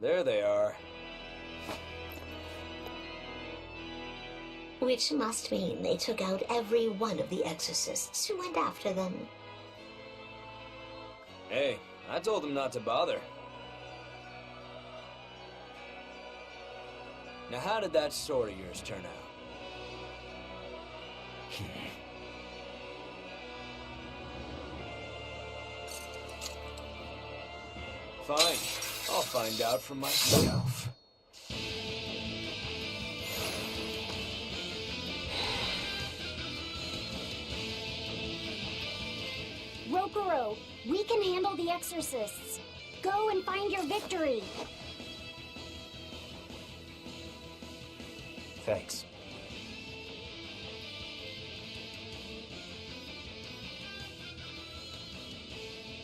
There they are. Which must mean they took out every one of the exorcists who went after them. Hey, I told them not to bother. Now how did that sword of yours turn out? Fine. I'll find out for myself. Rokuro, we can handle the exorcists. Go and find your victory. Thanks.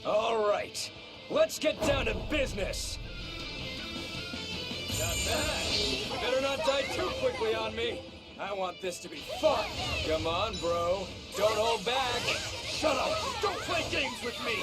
All right. Let's get down to business! Not bad. You better not die too quickly on me. I want this to be fun. Come on, bro. Don't hold back. Shut up! Don't play games with me!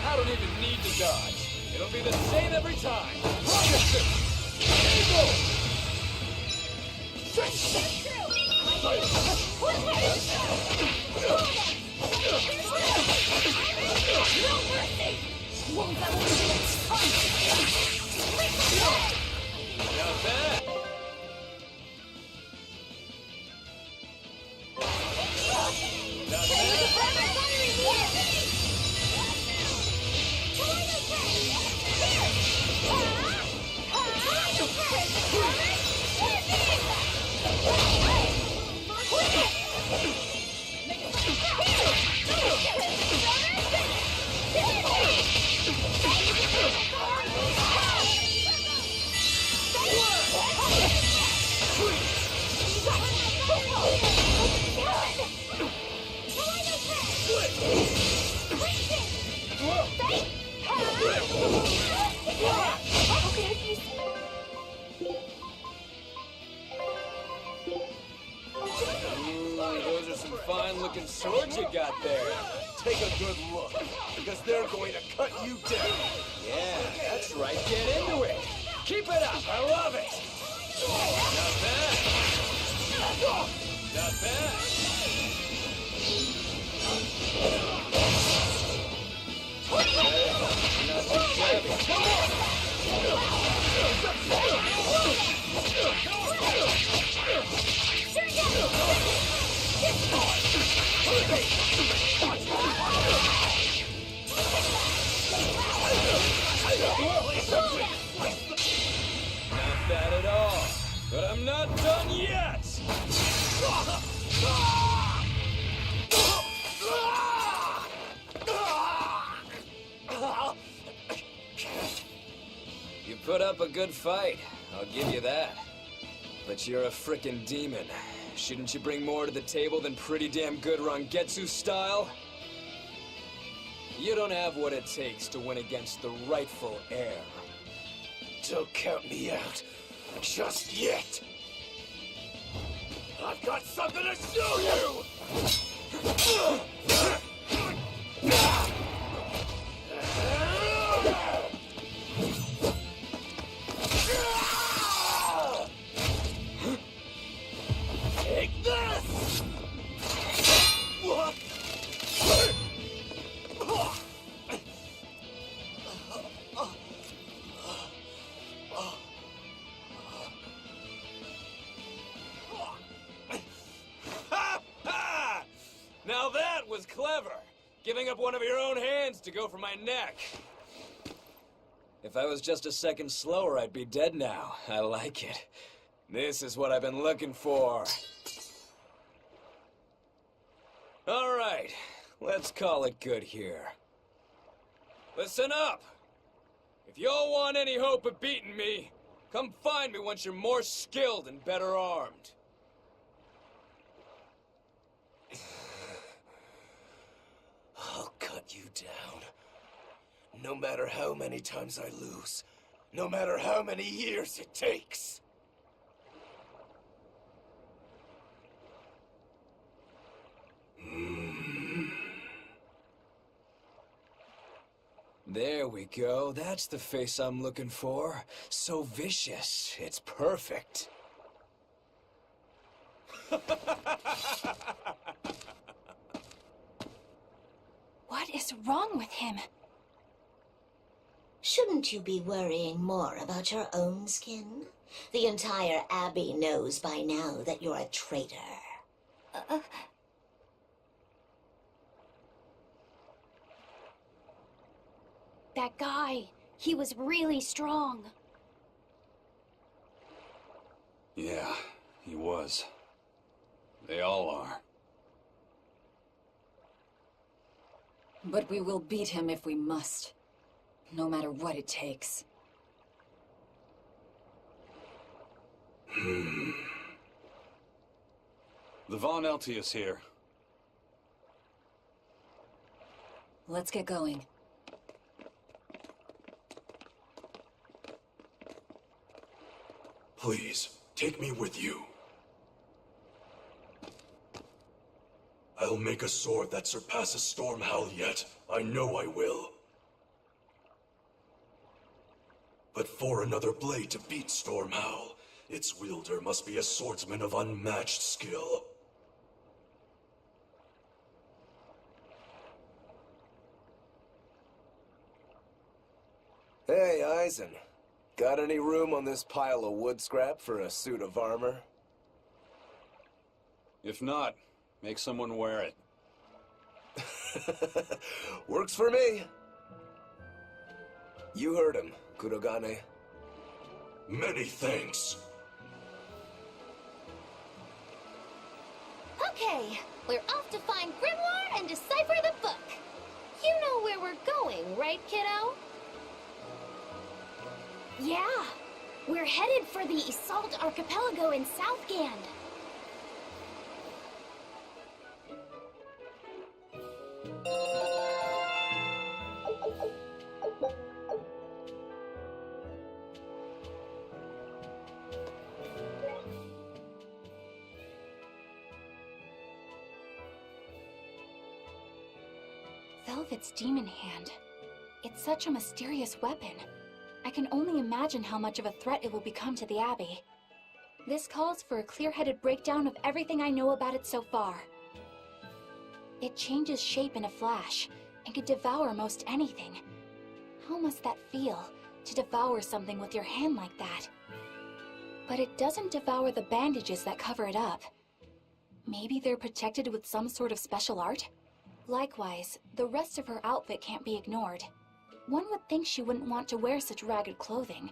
I don't even need to dodge. It'll be the same every time. Rangestu! Eagle! Not bad. Not bad. Those are some fine-looking swords you got there. Take a good look, because they're going to cut you down. Yeah, that's right. Get into it. Keep it up. I love it. Not bad. Not bad. Okay, not too shabby. Come Not bad at all, but I'm not done yet! You put up a good fight, I'll give you that. But you're a frickin' demon. Shouldn't you bring more to the table than pretty damn good Rangestu style? You don't have what it takes to win against the rightful heir. Don't count me out. Just yet. I've got something to show you! Take this! What? Now that was clever! Giving up one of your own hands to go for my neck. If I was just a second slower, I'd be dead now. I like it. This is what I've been looking for. All right, let's call it good here. Listen up! If y'all want any hope of beating me, come find me once you're more skilled and better armed. I'll cut you down. No matter how many times I lose. No matter how many years it takes. There we go. That's the face I'm looking for. So vicious. It's perfect. What is wrong with him? Shouldn't you be worrying more about your own skin? The entire Abbey knows by now that you're a traitor. That guy, he was really strong. Yeah, he was. They all are. But we will beat him if we must. No matter what it takes. The Von Eltius here. Let's get going. Please, take me with you. I'll make a sword that surpasses Stormhowl yet. I know I will. But for another blade to beat Stormhowl, its wielder must be a swordsman of unmatched skill. Hey, Eisen. Got any room on this pile of wood scrap for a suit of armor? If not, make someone wear it. Works for me. You heard him, Kurogane. Many thanks. Okay, we're off to find Grimoire and decipher the book. You know where we're going, right, kiddo? Yeah, we're headed for the Assault Archipelago in Southgand. Velvet's demon hand. It's such a mysterious weapon. I can only imagine how much of a threat it will become to the Abbey. This calls for a clear-headed breakdown of everything I know about it so far. It changes shape in a flash, and can devour most anything. How must that feel, to devour something with your hand like that? But it doesn't devour the bandages that cover it up. Maybe they're protected with some sort of special art? Likewise, the rest of her outfit can't be ignored. One would think she wouldn't want to wear such ragged clothing,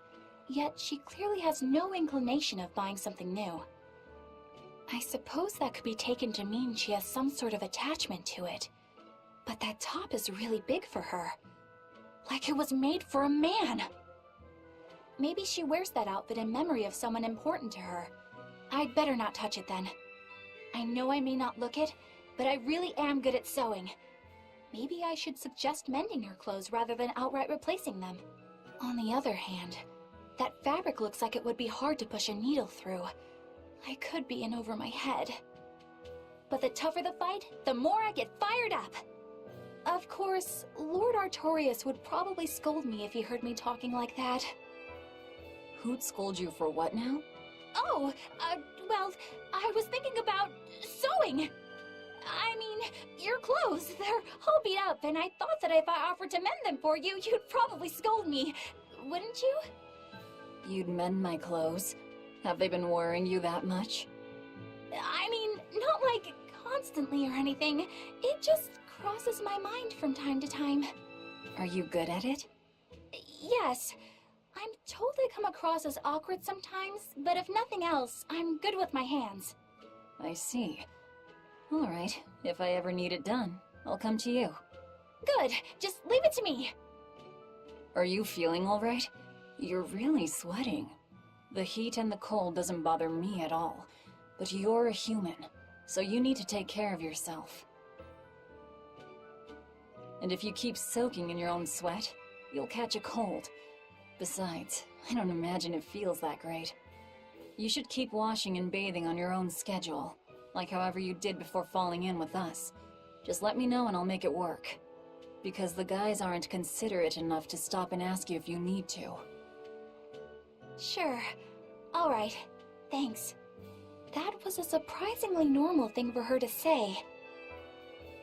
yet she clearly has no inclination of buying something new. I suppose that could be taken to mean she has some sort of attachment to it. But that top is really big for her. Like it was made for a man. Maybe she wears that outfit in memory of someone important to her. I'd better not touch it then. I know I may not look it, but I really am good at sewing. Maybe I should suggest mending her clothes rather than outright replacing them. On the other hand, that fabric looks like it would be hard to push a needle through. I could be in over my head. But the tougher the fight, the more I get fired up! Of course, Lord Artorias would probably scold me if he heard me talking like that. Who'd scold you for what now? Oh, well, I was thinking about sewing! I mean, your clothes, they're all beat up, and I thought that if I offered to mend them for you, you'd probably scold me. Wouldn't you? You'd mend my clothes? Have they been worrying you that much? I mean, not like constantly or anything. It just crosses my mind from time to time. Are you good at it? Yes. I'm told I come across as awkward sometimes, but if nothing else, I'm good with my hands. I see. All right, if I ever need it done, I'll come to you. Good, just leave it to me. Are you feeling all right? You're really sweating. The heat and the cold doesn't bother me at all, but you're a human, so you need to take care of yourself. And if you keep soaking in your own sweat, you'll catch a cold. Besides, I don't imagine it feels that great. You should keep washing and bathing on your own schedule, like however you did before falling in with us. Just let me know and I'll make it work. Because the guys aren't considerate enough to stop and ask you if you need to. Sure. All right. Thanks. That was a surprisingly normal thing for her to say.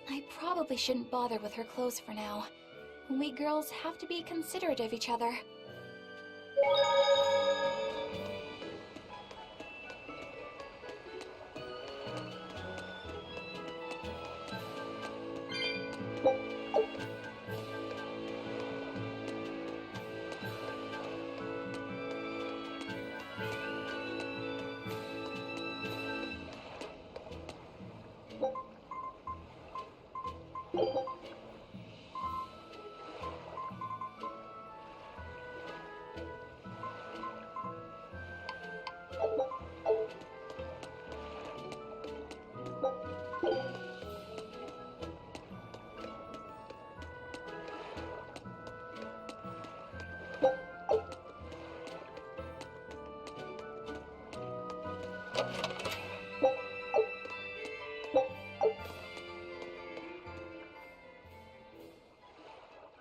I probably shouldn't bother with her clothes for now. We girls have to be considerate of each other.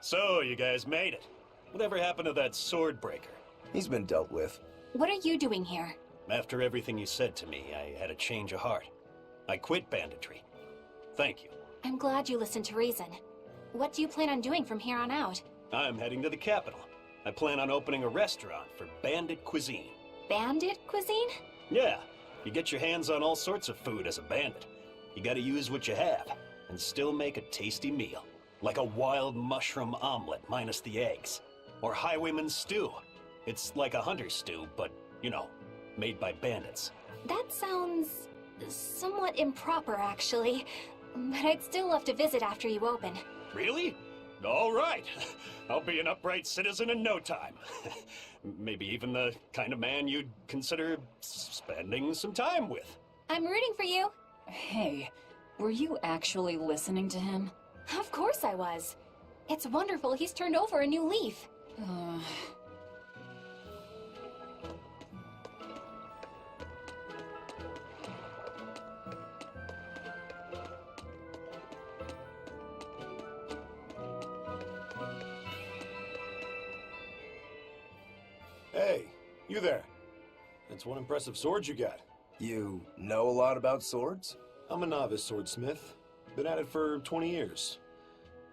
So, you guys made it. Whatever happened to that sword breaker? He's been dealt with. What are you doing here? After everything you said to me, I had a change of heart. I quit banditry. Thank you. I'm glad you listened to reason. What do you plan on doing from here on out? I'm heading to the capital. I plan on opening a restaurant for bandit cuisine. Bandit cuisine? Yeah, you get your hands on all sorts of food as a bandit. You gotta use what you have, and still make a tasty meal. Like a wild mushroom omelet minus the eggs. Or highwayman stew. It's like a hunter's stew, but, you know, made by bandits. That sounds somewhat improper, actually. But I'd still love to visit after you open. Really? All right. I'll be an upright citizen in no time. Maybe even the kind of man you'd consider spending some time with. I'm rooting for you. Hey, were you actually listening to him? Of course I was. It's wonderful he's turned over a new leaf. Hey, you there. That's one impressive sword you got. You know a lot about swords? I'm a novice swordsmith. Been at it for 20 years.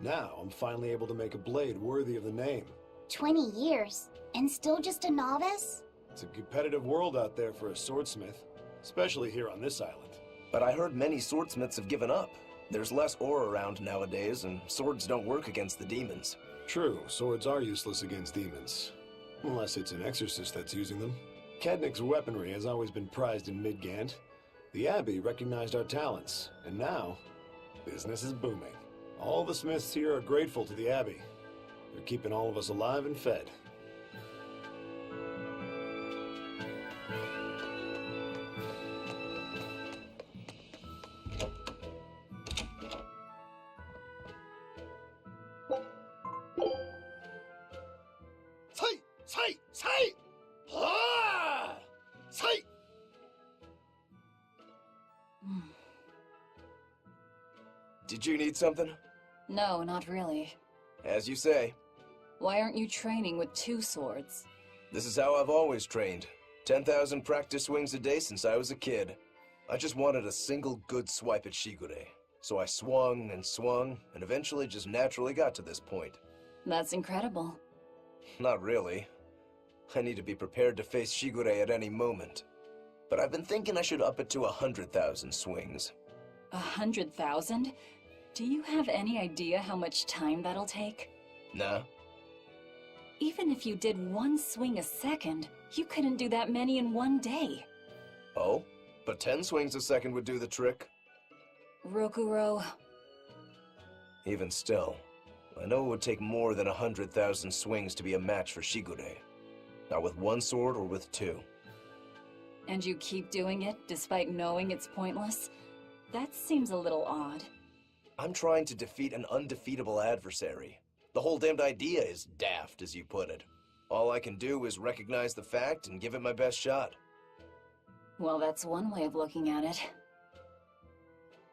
Now, I'm finally able to make a blade worthy of the name. 20 years, and still just a novice? It's a competitive world out there for a swordsmith, especially here on this island. But I heard many swordsmiths have given up. There's less ore around nowadays, and swords don't work against the demons. True, swords are useless against demons. Unless it's an exorcist that's using them. Cadnix weaponry has always been prized in Midgant. The Abbey recognized our talents, and now, business is booming. All the smiths here are grateful to the Abbey. They're keeping all of us alive and fed. Ah! Say! Did you need something? No, not really. As you say. Why aren't you training with 2 swords? This is how I've always trained. 10,000 practice swings a day since I was a kid. I just wanted a single good swipe at Shigure. So I swung, and eventually just naturally got to this point. That's incredible. Not really. I need to be prepared to face Shigure at any moment. But I've been thinking I should up it to 100,000 swings. 100,000? Do you have any idea how much time that'll take? Nah. Even if you did 1 swing a second, you couldn't do that many in 1 day. Oh? But 10 swings a second would do the trick. Rokuro. Even still, I know it would take more than 100,000 swings to be a match for Shigure. Not with 1 sword or with 2. And you keep doing it, despite knowing it's pointless? That seems a little odd. I'm trying to defeat an undefeatable adversary. The whole damned idea is daft, as you put it. All I can do is recognize the fact and give it my best shot. Well, that's one way of looking at it.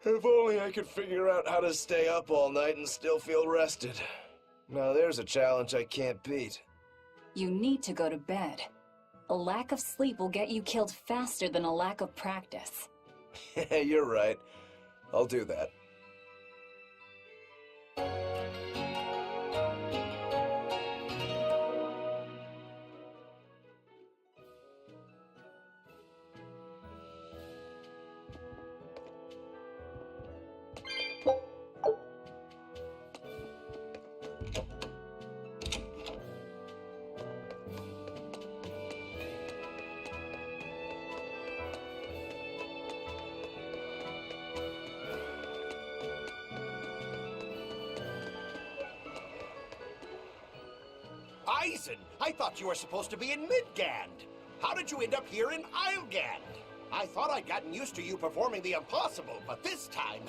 If only I could figure out how to stay up all night and still feel rested. Now there's a challenge I can't beat. You need to go to bed. A lack of sleep will get you killed faster than a lack of practice. You're right. I'll do that. Eisen, I thought you were supposed to be in Midgand. How did you end up here in Islegand? I thought I'd gotten used to you performing the impossible, but this time,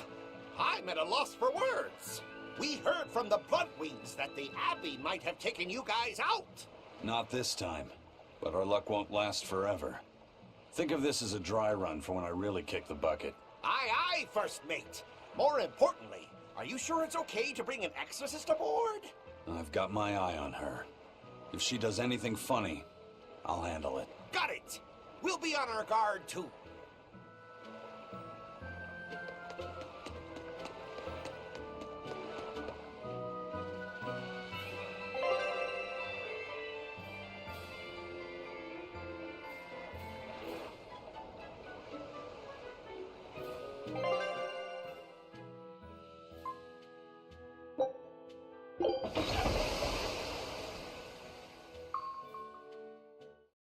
I'm at a loss for words. We heard from the Bloodwings that the Abbey might have taken you guys out. Not this time, but our luck won't last forever. Think of this as a dry run for when I really kick the bucket. Aye, aye, First Mate. More importantly, are you sure it's okay to bring an exorcist aboard? I've got my eye on her. If she does anything funny, I'll handle it. Got it! We'll be on our guard, too.